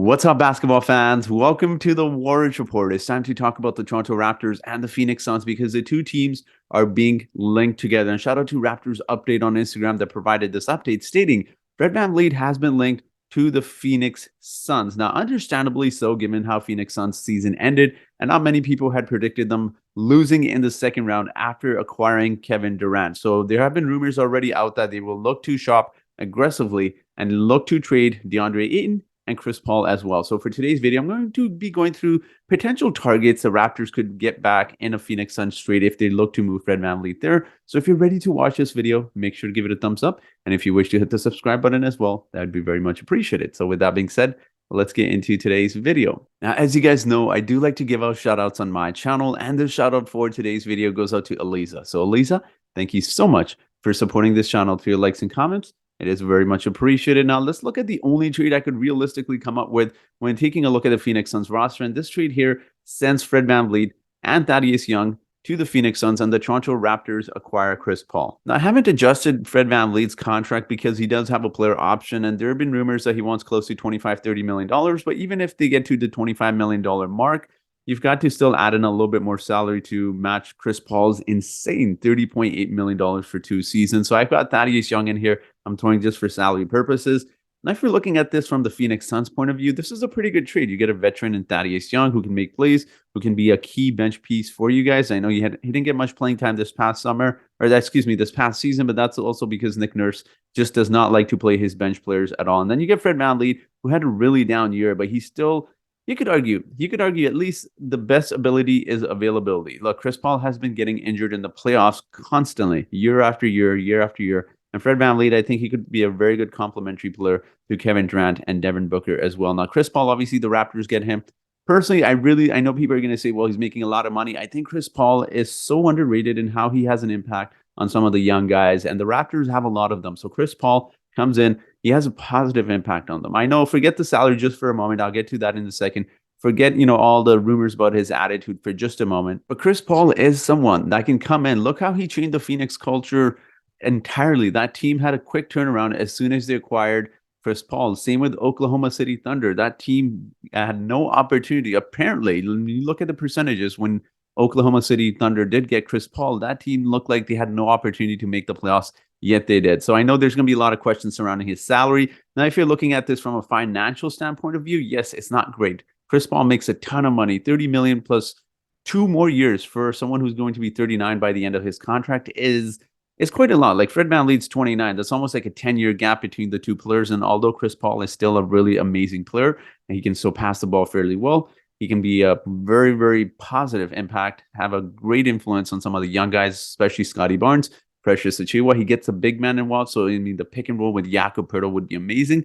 What's up, basketball fans? Welcome to the Warriors Report. It's time to talk about the Toronto Raptors and the Phoenix Suns because the two teams are being linked together. And shout out to Raptors Update on Instagram that provided this update stating Fred VanVleet has been linked to the Phoenix Suns. Now, understandably so, given how Phoenix Suns season ended, and not many people had predicted them losing in the second round after acquiring Kevin Durant. So there have been rumors already out that they will look to shop aggressively and look to trade Deandre Ayton and Chris Paul as well. So for today's video, I'm going to be going through potential targets the Raptors could get back in a Phoenix Suns trade if they look to move Fred VanVleet there. So if you're ready to watch this video, make sure to give it a thumbs up. And if you wish to hit the subscribe button as well, that would be very much appreciated. So with that being said, let's get into today's video. Now, as you guys know, I do like to give out shout outs on my channel, and the shout out for today's video goes out to Eliza. So Eliza, thank you so much for supporting this channel through your likes and comments. It is very much appreciated. Now, let's look at the only trade I could realistically come up with when taking a look at the Phoenix Suns roster. And this trade here sends Fred VanVleet and Thaddeus Young to the Phoenix Suns, and the Toronto Raptors acquire Chris Paul. Now, I haven't adjusted Fred VanVleet's contract because he does have a player option, and there have been rumors that he wants close to $25–30 million. But even if they get to the $25 million mark, you've got to still add in a little bit more salary to match Chris Paul's insane $30.8 million for 2 seasons. So I've got Thaddeus Young in here. I'm throwing just for salary purposes. Now, if you're looking at this from the Phoenix Suns point of view, this is a pretty good trade. You get a veteran in Thaddeus Young who can make plays, who can be a key bench piece for you guys. I know he didn't get much playing time this past summer, or this past season, but that's also because Nick Nurse just does not like to play his bench players at all. And then you get Fred VanVleet, who had a really down year, but he's still... You could argue at least the best ability is availability. Look, Chris Paul has been getting injured in the playoffs constantly, year after year, year after year. And Fred VanVleet, I think he could be a very good complementary player to Kevin Durant and Devin Booker as well. Now, Chris Paul, obviously the Raptors get him. Personally, I know people are going to say, well, he's making a lot of money. I think Chris Paul is so underrated in how he has an impact on some of the young guys, and the Raptors have a lot of them. So Chris Paul comes in, he has a positive impact on them. I know, forget the salary just for a moment. I'll get to that in a second. Forget, all the rumors about his attitude for just a moment. But Chris Paul is someone that can come in. Look how he changed the Phoenix culture entirely. That team had a quick turnaround as soon as they acquired Chris Paul. Same with Oklahoma City Thunder. That team had no opportunity. Apparently, when you look at the percentages, when Oklahoma City Thunder did get Chris Paul, that team looked like they had no opportunity to make the playoffs, yet they did. So I know there's going to be a lot of questions surrounding his salary. Now, if you're looking at this from a financial standpoint of view, yes, it's not great. Chris Paul makes a ton of money, $30 million plus 2 more years for someone who's going to be 39 by the end of his contract is quite a lot. Like Fred VanVleet's 29. That's almost like a 10-year gap between the two players. And although Chris Paul is still a really amazing player and he can still pass the ball fairly well, he can be a very, very positive impact, have a great influence on some of the young guys, especially Scotty Barnes, Precious Achiuwa. He gets a big man involved, so the pick and roll with Jakob Poeltl would be amazing.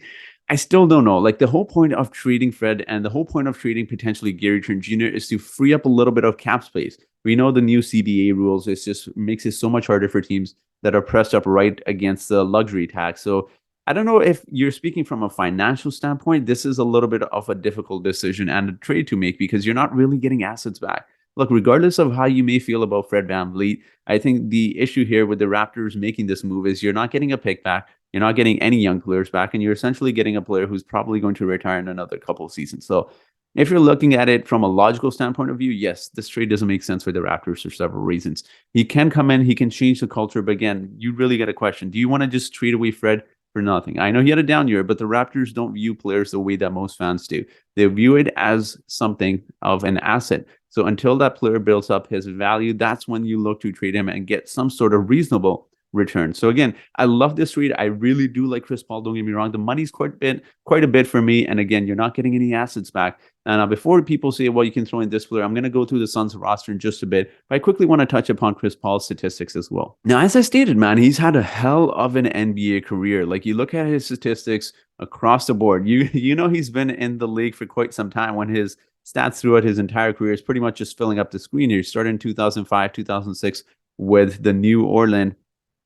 I still don't know. Like, the whole point of trading Fred and the whole point of trading potentially Gary Trent Jr. is to free up a little bit of cap space. We know the new CBA rules. It just makes it so much harder for teams that are pressed up right against the luxury tax. So I don't know if you're speaking from a financial standpoint. This is a little bit of a difficult decision and a trade to make because you're not really getting assets back. Look, regardless of how you may feel about Fred VanVleet, I think the issue here with the Raptors making this move is you're not getting a pick back. You're not getting any young players back, and you're essentially getting a player who's probably going to retire in another couple of seasons. So if you're looking at it from a logical standpoint of view, yes, this trade doesn't make sense for the Raptors for several reasons. He can come in, he can change the culture, but again, you really got a question. Do you want to just trade away Fred for nothing? I know he had a down year, but the Raptors don't view players the way that most fans do. They view it as something of an asset. So until that player builds up his value, that's when you look to trade him and get some sort of reasonable return. So again, I love this trade. I really do like Chris Paul. Don't get me wrong. The money's quite a bit for me. And again, you're not getting any assets back. And before people say, well, you can throw in this player, I'm going to go through the Suns roster in just a bit. But I quickly want to touch upon Chris Paul's statistics as well. Now, as I stated, man, he's had a hell of an NBA career. Like, you look at his statistics across the board. You know he's been in the league for quite some time when his stats throughout his entire career is pretty much just filling up the screen here. He started in 2005, 2006 with the New Orleans,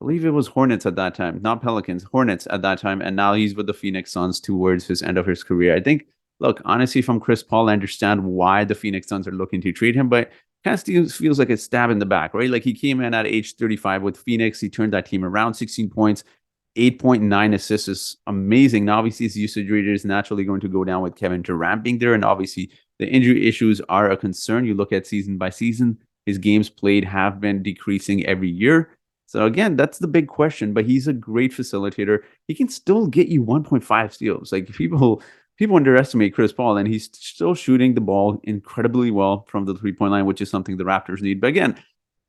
I believe it was Hornets at that time, not Pelicans, Hornets at that time. And now he's with the Phoenix Suns towards his end of his career. I think, look, honestly, from Chris Paul, I understand why the Phoenix Suns are looking to trade him, but kind of still feels like a stab in the back, right? Like, he came in at age 35 with Phoenix. He turned that team around, 16 points, 8.9 assists is amazing. Now, obviously, his usage rate is naturally going to go down with Kevin Durant being there. And obviously, the injury issues are a concern. You look at season by season, his games played have been decreasing every year. So again, that's the big question, but he's a great facilitator. He can still get you 1.5 steals. Like people underestimate Chris Paul, and he's still shooting the ball incredibly well from the 3-point line, which is something the Raptors need. But again,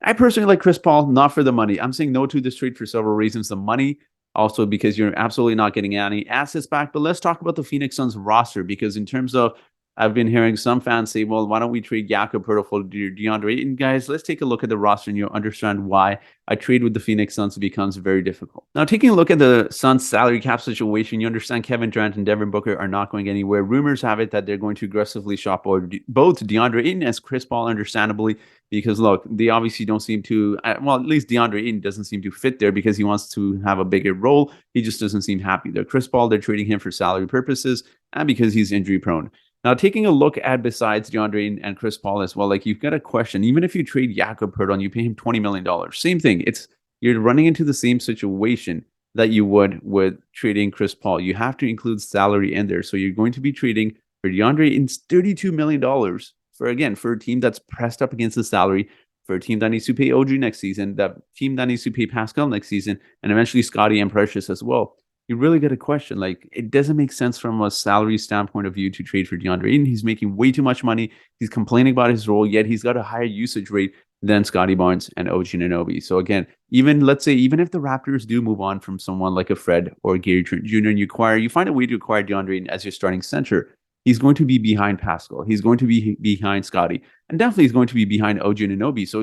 I personally like Chris Paul, not for the money. I'm saying no to this trade for several reasons. The money, also because you're absolutely not getting any assets back. But let's talk about the Phoenix Suns roster, because in terms of, I've been hearing some fans say, well, why don't we trade Jakob Poeltl for DeAndre Ayton? Guys, let's take a look at the roster and you'll understand why a trade with the Phoenix Suns becomes very difficult. Now, taking a look at the Suns salary cap situation, you understand Kevin Durant and Devin Booker are not going anywhere. Rumors have it that they're going to aggressively shop both DeAndre Ayton as Chris Paul, understandably, because look, they obviously don't seem to, well, at least DeAndre Ayton doesn't seem to fit there because he wants to have a bigger role. He just doesn't seem happy there. Chris Paul, they're trading him for salary purposes and because he's injury prone. Now, taking a look at besides DeAndre and Chris Paul as well, like you've got a question. Even if you trade Jakob Poeltl and you pay him $20 million, same thing. You're running into the same situation that you would with trading Chris Paul. You have to include salary in there. So you're going to be trading for DeAndre in $32 million for a team that's pressed up against the salary, for a team that needs to pay OG next season, that team that needs to pay Pascal next season, and eventually Scottie and Precious as well. You really got a question. Like, it doesn't make sense from a salary standpoint of view to trade for DeAndre Ayton. He's making way too much money. He's complaining about his role, yet he's got a higher usage rate than Scottie Barnes and OG Anunoby. So again, even if the Raptors do move on from someone like a Fred or Gary Trent Jr. and you find a way to acquire DeAndre Ayton as your starting center, he's going to be behind Pascal. He's going to be behind Scottie, and definitely he's going to be behind OG Anunoby. So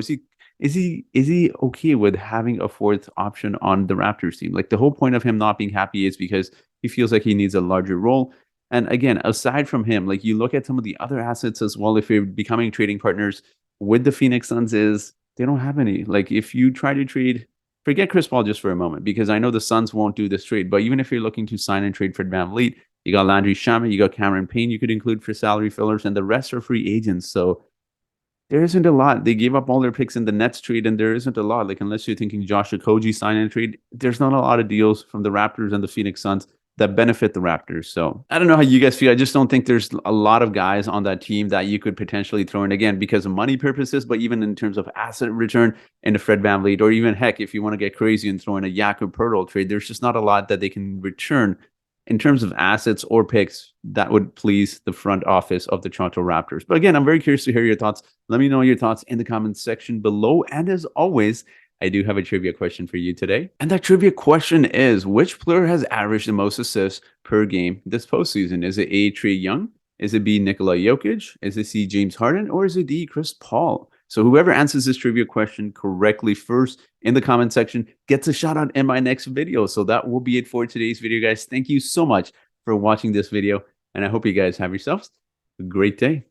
is he okay with having a fourth option on the Raptors team? Like, the whole point of him not being happy is because he feels like he needs a larger role. And again, aside from him, like, you look at some of the other assets as well. If you're becoming trading partners with the Phoenix Suns, is they don't have any. Like, if you try to trade, forget Chris Paul just for a moment, because I know the Suns won't do this trade. But even if you're looking to sign and trade for VanVleet, you got Landry Shamet, you got Cameron Payne you could include for salary fillers, and the rest are free agents. So there isn't a lot. They gave up all their picks in the Nets trade, and there isn't a lot. Like, unless you're thinking Josh Okogie sign and trade, there's not a lot of deals from the Raptors and the Phoenix Suns that benefit the Raptors. So I don't know how you guys feel. I just don't think there's a lot of guys on that team that you could potentially throw in, again, because of money purposes, but even in terms of asset return into Fred VanVleet, or even, heck, if you want to get crazy and throw in a Jakob Poeltl trade, there's just not a lot that they can return in terms of assets or picks that would please the front office of the Toronto Raptors. But again, I'm very curious to hear your thoughts. Let me know your thoughts in the comments section below. And as always, I do have a trivia question for you today. And that trivia question is, which player has averaged the most assists per game this postseason? Is it A, Trae Young? Is it B, Nikola Jokic? Is it C, James Harden? Or is it D, Chris Paul? So whoever answers this trivia question correctly first in the comment section gets a shout out in my next video. So that will be it for today's video, guys. Thank you so much for watching this video, and I hope you guys have yourselves a great day.